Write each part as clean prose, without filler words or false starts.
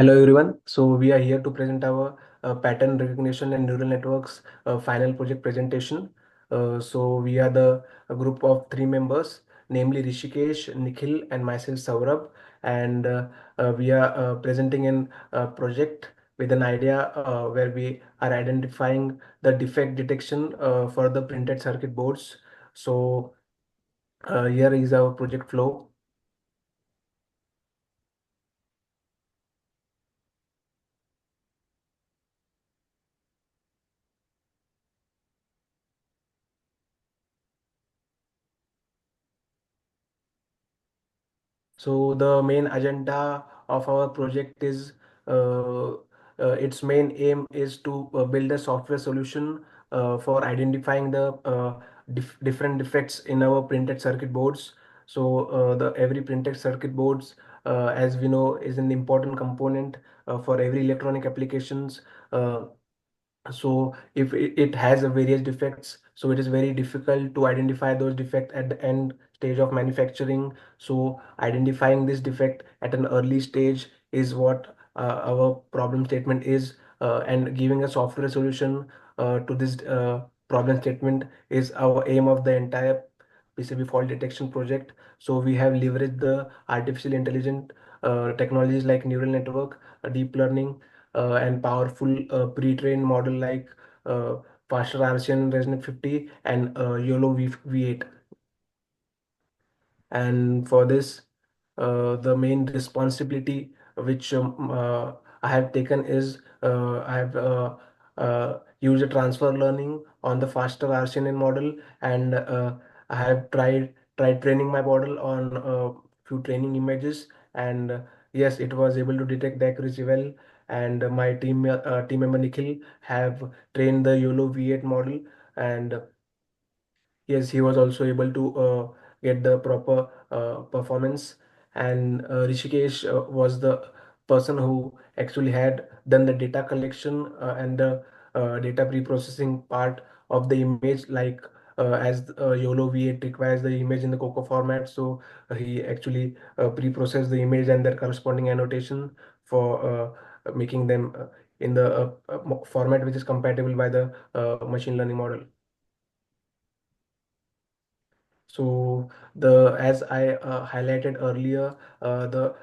Hello everyone. So we are here to present our pattern recognition and neural networks final project presentation. So we are a group of three members, namely Rishikesh, Nikhil, and myself Saurabh, and we are presenting in a project with an idea where we are identifying the defect detection for the printed circuit boards. So here is our project flow. So the main agenda of our project is its main aim is to build a software solution for identifying the different defects in our printed circuit boards. So the every printed circuit boards, as we know, is an important component for every electronic applications. Uh, so if it has a various defects, so it is very difficult to identify those defects at the end stage of manufacturing. So identifying this defect at an early stage is what our problem statement is, and giving a software solution to this problem statement is our aim of the entire PCB fault detection project. So we have leveraged the artificial intelligence technologies like neural network, deep learning, and powerful pre-trained model like uh, faster RCN ResNet 50 and YOLO V8. And for this, the main responsibility which I have taken is I have used a transfer learning on the faster RCN model, and I have tried training my model on a few training images, and yes, it was able to detect the accuracy well. And my team member Nikhil have trained the YOLO V8 model, and yes, he was also able to get the proper performance. And Rishikesh was the person who actually had done the data collection and the data pre-processing part of the image, like as YOLO V8 requires the image in the COCO format. So he actually pre-processed the image and their corresponding annotation for making them in the format which is compatible by the machine learning model. So the as I highlighted earlier, the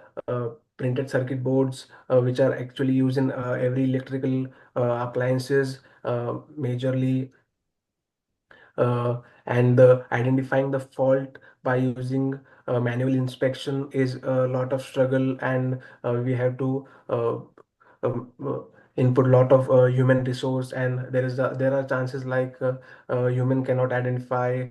printed circuit boards, which are actually used in every electrical appliances, majorly, and identifying the fault by using manual inspection is a lot of struggle, and we have to um, uh, input a lot of human resource, and there are chances like human cannot identify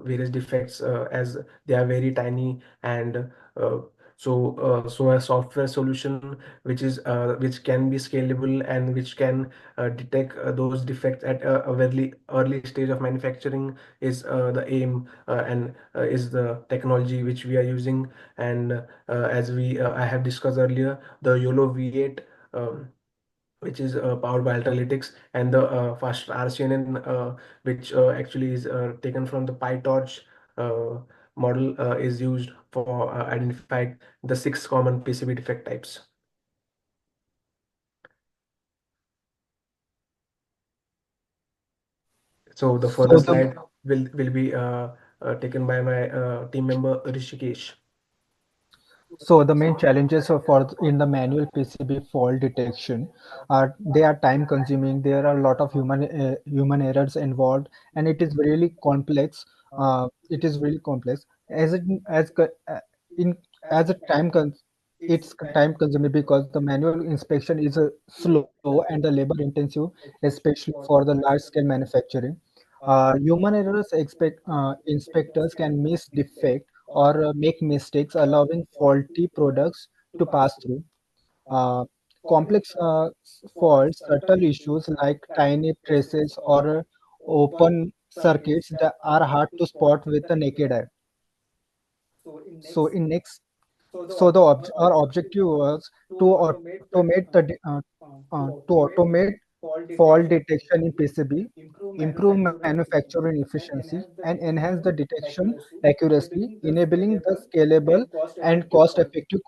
various defects as they are very tiny. And uh, so a software solution which can be scalable and which can detect those defects at a very early stage of manufacturing is the aim, and is the technology which we are using. And as we I have discussed earlier, the YOLO V8, which is powered by Ultralytics, and the fast RCNN, which actually is taken from the PyTorch uh, model, is used for identifying the six common PCB defect types. So the So further the slide will be taken by my team member Rishikesh. so the main challenges for in the manual PCB fault detection are they are time consuming. There are a lot of human errors involved, and it is really complex. It is really complex as it as co- in as a it's time consuming because the manual inspection is slow and the labor intensive, especially for the large scale manufacturing. Human errors inspectors can miss defect or make mistakes, allowing faulty products to pass through. Uh, Complex faults, subtle issues like tiny traces or open circuits that are hard to spot with the naked eye. So in next, so our objective was to automate to automate fault detection in PCB, improve manufacturing efficiency, and enhance the detection accuracy, enabling the scalable and cost-effective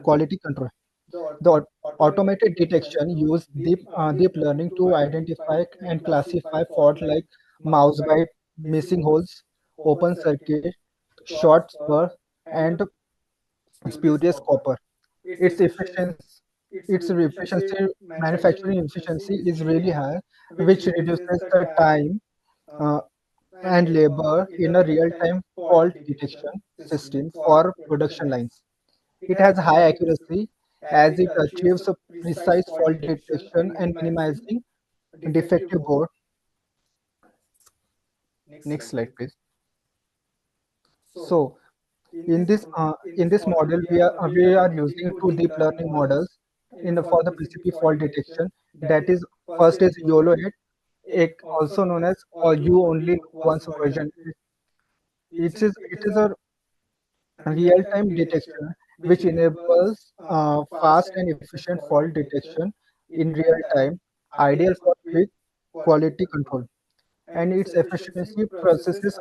quality control. The automated detection use deep learning to identify and classify faults like mouse bite, missing holes, open circuit, short spur, and spurious copper. Its efficiency, its manufacturing efficiency is really high, which reduces the time uh, and labor in a real-time fault detection system for production lines. It has high accuracy as it achieves a precise fault detection and minimizing defective board. Next slide, please. So in this model, we are using two deep learning models for the PCB fault detection. That is, first is YOLO 8, also known as you only know once version. It is a real-time detection which enables fast and efficient fault detection in real time, ideal for quick quality control. And its efficiency processes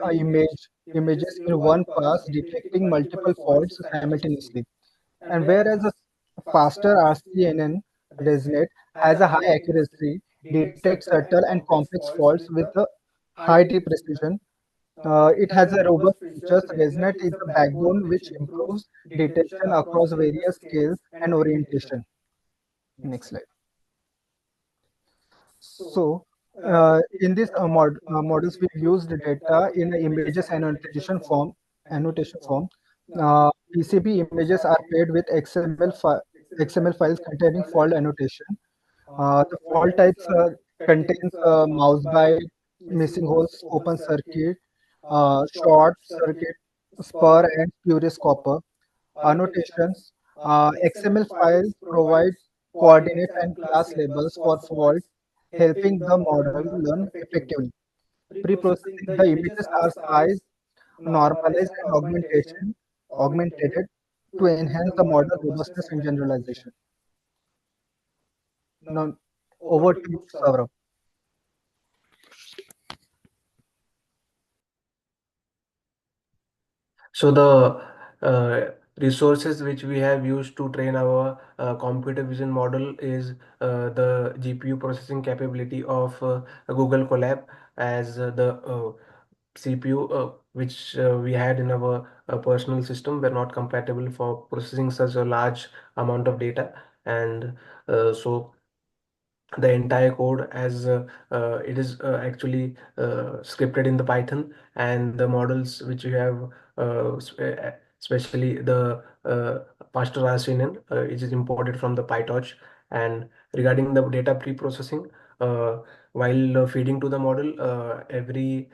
images in one pass, detecting multiple faults simultaneously. And whereas a faster RCNN ResNet has a high accuracy, detects subtle and complex faults with a high precision. It has a robust features. ResNet is the backbone which improves detection across various scales and orientation. Next slide. So, in this models, we use the data in the images annotation form. Annotation form. PCB images are paired with XML files containing fault annotation. The fault types contains mouse bite, missing holes, open circuit, short circuit, spur, and spurious copper. Annotations. XML files provide coordinates and class labels for fault, helping the model learn effectively. Pre-processing, the images are sized, normalized, and augmented to enhance the model robustness and generalization. Now, over to you, Saurabh. So the resources which we have used to train our computer vision model is the GPU processing capability of Google Colab as the CPU which we had in our personal system were not compatible for processing such a large amount of data, and so the entire code as it is actually scripted in the Python, and the models which you have especially the faster RCNN it is imported from the PyTorch. And regarding the data pre-processing, while feeding to the model, every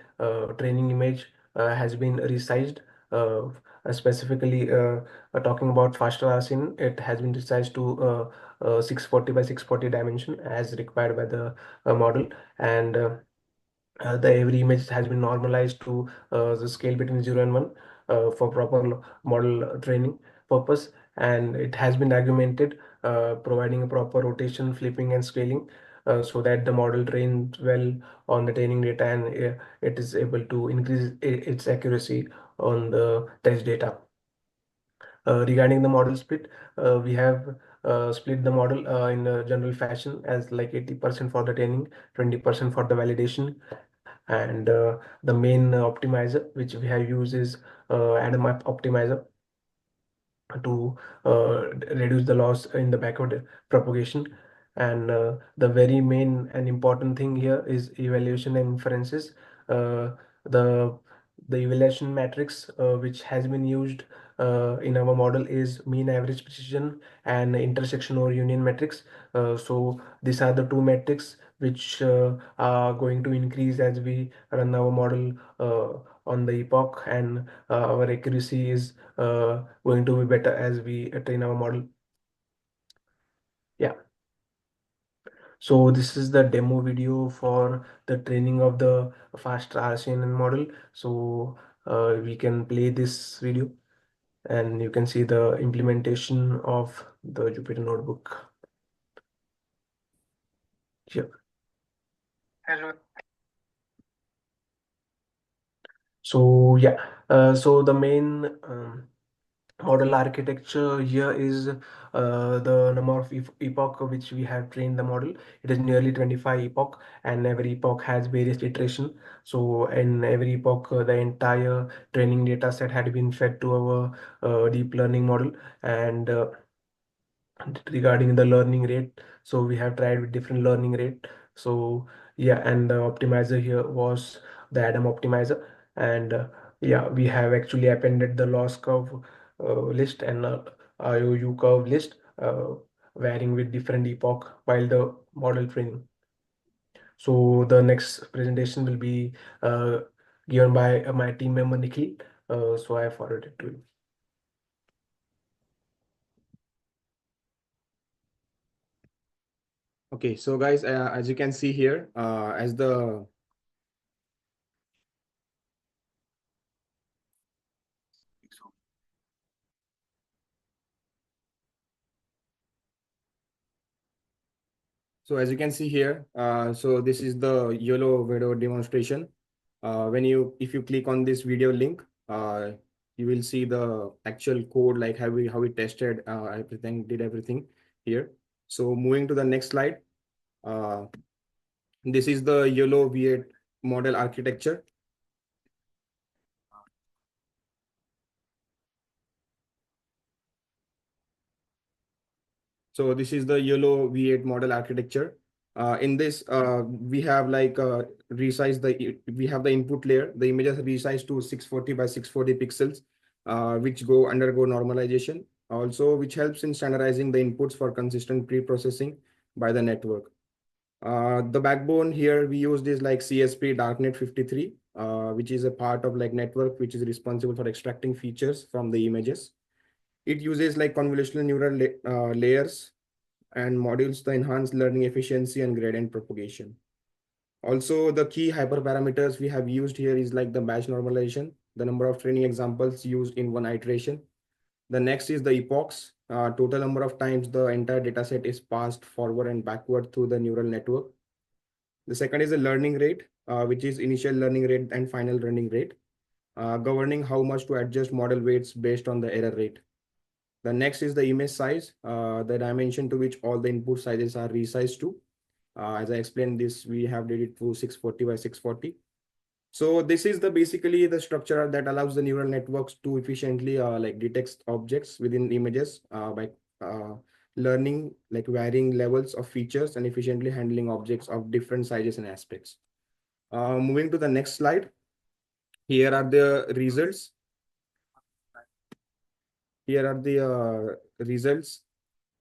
training image has been resized. uh, Specifically talking about faster RCNN, it has been resized to 640 by 640 dimension as required by the model, and the every image has been normalized to the scale between 0 and 1 for proper model training purpose, and it has been augmented, providing a proper rotation, flipping, and scaling, so that the model trains well on the training data, and it is able to increase its accuracy on the test data. Regarding the model split, we have split the model in a general fashion as like 80% for the training, 20% for the validation, and the main optimizer which we have used is Adam optimizer to reduce the loss in the backward propagation. And the very main and important thing here is evaluation and inferences. Uh, the the evaluation matrix which has been used in our model is mean average precision and intersection or union matrix. So these are the two metrics which are going to increase as we run our model on the epoch, and our accuracy is going to be better as we train our model. Yeah. So this is the demo video for the training of the fast RCNN model. So we can play this video and you can see the implementation of the Jupyter Notebook here. So yeah, so the main model architecture here is the number of epoch which we have trained the model. It is nearly 25 epoch, and every epoch has various iteration. So in every epoch, the entire training data set had been fed to our deep learning model. And regarding the learning rate, so we have tried with different learning rate. So yeah, and the optimizer here was the Adam optimizer. And yeah, we have actually appended the loss curve list and IOU curve list, varying with different epoch while the model training. So the next presentation will be uh, given by my team member Nikhil. So I forwarded it to you. Okay, so guys, as you can see here, as you can see here, so this is the YOLO video demonstration. If you click on this video link, you will see the actual code, like how we tested everything, did everything here. So moving to the next slide, uh, this is the YOLO V8 model architecture. So this is the YOLO V8 model architecture. In this, we have like we have the input layer. The images are resized to 640 by 640 pixels, which undergo normalization. Also, which helps in standardizing the inputs for consistent pre-processing by the network. The backbone here we used is like CSP darknet 53, which is a part of like network which is responsible for extracting features from the images. It uses like convolutional neural layers and modules to enhance learning efficiency and gradient propagation. Also, the key hyperparameters we have used here is like the batch normalization, the number of training examples used in one iteration. The next is the epochs, total number of times the entire dataset is passed forward and backward through the neural network. The second is the learning rate, which is initial learning rate and final learning rate, governing how much to adjust model weights based on the error rate. The next is the image size, the dimension to which all the input sizes are resized to. As I explained this, we have did it to 640 by 640. So this is the basically the structure that allows the neural networks to efficiently like detect objects within images by uh, learning like varying levels of features and efficiently handling objects of different sizes and aspects. Moving to the next slide. Here are the results. Here are the results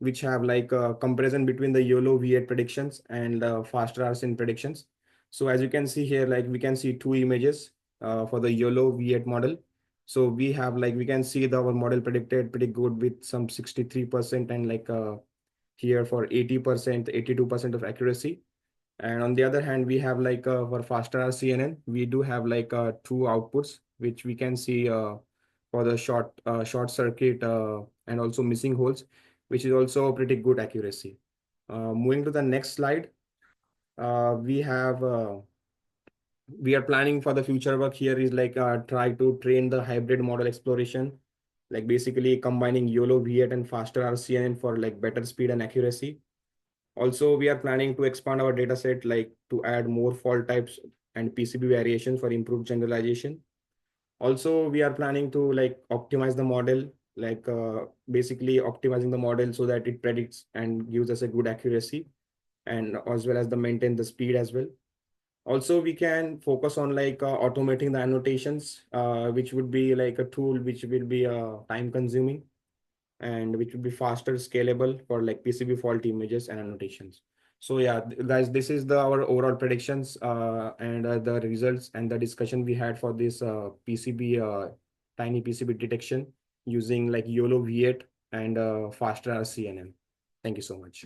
which have like a comparison between the YOLO V8 predictions and faster RCN predictions. So as you can see here, like we can see two images for the YOLO V8 model. So we have like, we can see our model predicted pretty good with some 63% and like here for 80%, 82% of accuracy. And on the other hand, we have like for faster RCNN, we do have like two outputs, which we can see for the short circuit and also missing holes, which is also pretty good accuracy. Moving to the next slide, we are planning for the future work here is like try to train the hybrid model exploration, like basically combining YOLO V8 and faster RCNN for like better speed and accuracy. Also, we are planning to expand our data set, like to add more fault types and PCB variations for improved generalization. Also, we are planning to like optimize the model, like basically optimizing the model so that it predicts and gives us a good accuracy, and as well as the maintain the speed as well. Also, we can focus on like automating the annotations, which would be like a tool which will be time consuming and which would be faster scalable for like PCB fault images and annotations. So yeah, guys, this is our overall predictions and the results and the discussion we had for this PCB tiny PCB detection using like YOLO V8 and faster RCNN. Thank you so much.